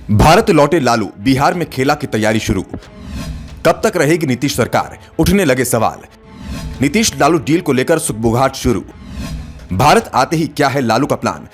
भारत लौटे लालू, बिहार में खेला की तैयारी शुरू। कब तक रहेगी नीतीश सरकार, उठने लगे सवाल। नीतीश लालू डील को लेकर सुगबुगाहट शुरू। भारत आते ही क्या है लालू का प्लान,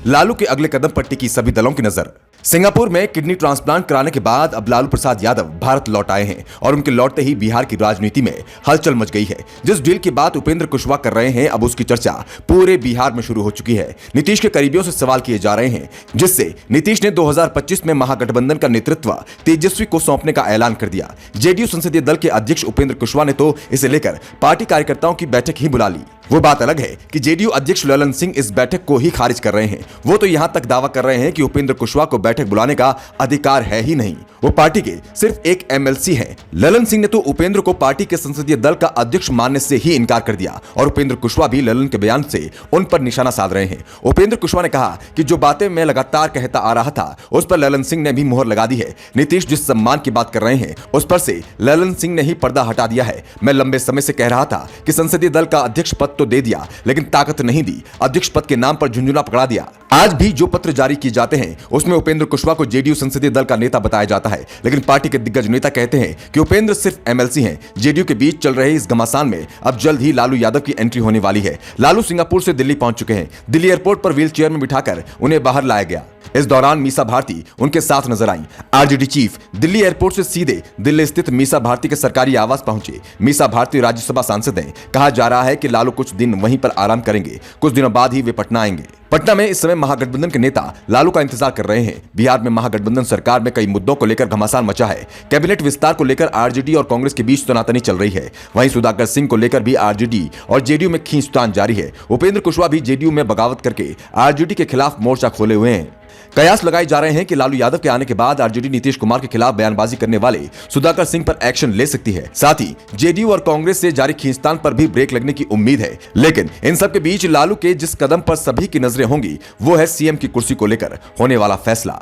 लालू के अगले कदम पर टिकी सभी दलों की नजर। सिंगापुर में किडनी ट्रांसप्लांट कराने के बाद अब लालू प्रसाद यादव भारत लौट आए हैं और उनके लौटते ही बिहार की राजनीति में हलचल मच गई है। जिस डील की बात उपेंद्र कुशवाहा कर रहे हैं, अब उसकी चर्चा पूरे बिहार में शुरू हो चुकी है। नीतीश के करीबियों से सवाल किए जा रहे हैं, जिससे नीतीश ने 2025 में महागठबंधन का नेतृत्व तेजस्वी को सौंपने का ऐलान कर दिया। जेडीयू संसदीय दल के अध्यक्ष उपेंद्र कुशवाहा ने तो इसे लेकर पार्टी कार्यकर्ताओं की बैठक ही बुला ली। वो बात अलग है कि जेडीयू अध्यक्ष ललन सिंह इस बैठक को ही खारिज कर रहे हैं। वो तो यहां तक दावा कर रहे हैं कि उपेंद्र कुशवाहा को बैठक बुलाने का अधिकार है ही नहीं, वो पार्टी के सिर्फ एक एमएलसी हैं। ललन सिंह ने तो उपेंद्र को पार्टी के संसदीय दल का अध्यक्ष मानने से ही इनकार कर दिया और उपेंद्र कुशवाहा भी ललन के बयान से उन पर निशाना साध रहे हैं। उपेंद्र कुशवाहा ने कहा कि जो बातें मैं लगातार कहता आ रहा था उस पर ललन सिंह ने भी मुहर लगा दी है। नीतीश जिस सम्मान की बात कर रहे हैं उस पर से ललन सिंह ने ही पर्दा हटा दिया है। मैं लंबे समय से कह रहा था कि संसदीय दल का अध्यक्ष पद तो दे दिया, लेकिन ताकत नहीं दी, अध्यक्ष पद के नाम पर झुंझुना पकड़ा दिया। आज भी जो पत्र जारी किए जाते हैं उसमें उपेंद्र कुशवाहा को जेडीयू संसदीय दल का नेता बताया जाता है, लेकिन पार्टी के दिग्गज नेता कहते हैं कि उपेंद्र सिर्फ एमएलसी हैं। जेडीयू के बीच चल रहे इस घमासान में अब जल्द ही लालू यादव की एंट्री होने वाली है। लालू सिंगापुर से दिल्ली पहुंच चुके हैं। दिल्ली एयरपोर्ट पर व्हील चेयर में बिठाकर उन्हें बाहर लाया गया। इस दौरान मीसा भारती उनके साथ नजर आई। आरजेडी चीफ दिल्ली एयरपोर्ट से सीधे दिल्ली स्थित मीसा भारती के सरकारी आवास पहुंचे। मीसा भारती राज्यसभा सांसद हैं। कहा जा रहा है कि लालू कुछ दिन वहीं पर आराम करेंगे, कुछ दिनों बाद ही वे पटना आएंगे। पटना में इस समय महागठबंधन के नेता लालू का इंतजार कर रहे हैं। बिहार में महागठबंधन सरकार में कई मुद्दों को लेकर घमासान मचा है। कैबिनेट विस्तार को लेकर आरजेडी और कांग्रेस के बीच तनातनी चल रही है। वहीं सुधाकर सिंह को लेकर भी आरजेडी और जेडीयू में खींचतान जारी है। उपेंद्र कुशवाहा भी जेडीयू में बगावत करके आरजेडी के खिलाफ मोर्चा खोले हुए हैं। कयास लगाए जा रहे हैं कि लालू यादव के आने के बाद आरजेडी नीतीश कुमार के खिलाफ बयानबाजी करने वाले सुधाकर सिंह पर एक्शन ले सकती है। साथ ही जेडीयू और कांग्रेस से जारी खींचतान पर भी ब्रेक लगने की उम्मीद है। लेकिन इन सब के बीच लालू के जिस कदम पर सभी की नजरें होंगी वो है सीएम की कुर्सी को लेकर होने वाला फैसला।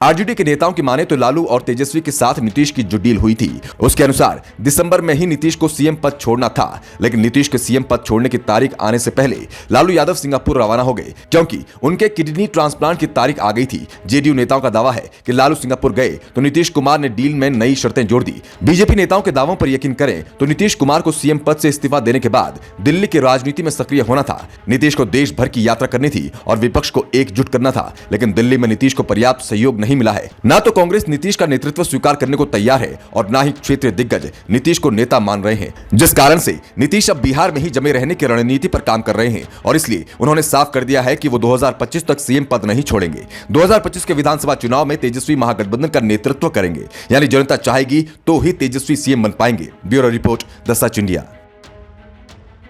आरजेडी के नेताओं की माने तो लालू और तेजस्वी के साथ नीतीश की जो डील हुई थी उसके अनुसार दिसंबर में ही नीतीश को सीएम पद छोड़ना था, लेकिन नीतीश के सीएम पद छोड़ने की तारीख आने से पहले लालू यादव सिंगापुर रवाना हो गए, क्योंकि उनके किडनी ट्रांसप्लांट की तारीख आ गई थी। जेडीयू नेताओं का दावा है कि लालू सिंगापुर गए तो नीतीश कुमार ने डील में नई शर्तें जोड़ दी। बीजेपी नेताओं के दावों पर यकीन करें तो नीतीश कुमार को सीएम पद से इस्तीफा देने के बाद दिल्ली की राजनीति में सक्रिय होना था। नीतीश को देश भर की यात्रा करनी थी और विपक्ष को एकजुट करना था, लेकिन दिल्ली में नीतीश को पर्याप्त सहयोग नहीं मिला है। ना तो कांग्रेस नीतीश का नेतृत्व स्वीकार करने को तैयार है और ना ही क्षेत्रीय दिग्गज नीतीश को नेता मान रहे हैं, जिस कारण से नीतीश अब बिहार में ही जमे रहने की रणनीति पर काम कर रहे हैं और इसलिए उन्होंने साफ कर दिया है कि वो 2025 तक सीएम पद नहीं छोड़ेंगे। 2025 के विधानसभा चुनाव में तेजस्वी महागठबंधन का नेतृत्व करेंगे, यानी जनता चाहेगी तो ही तेजस्वी सीएम बन पाएंगे। Bureau report, the such India.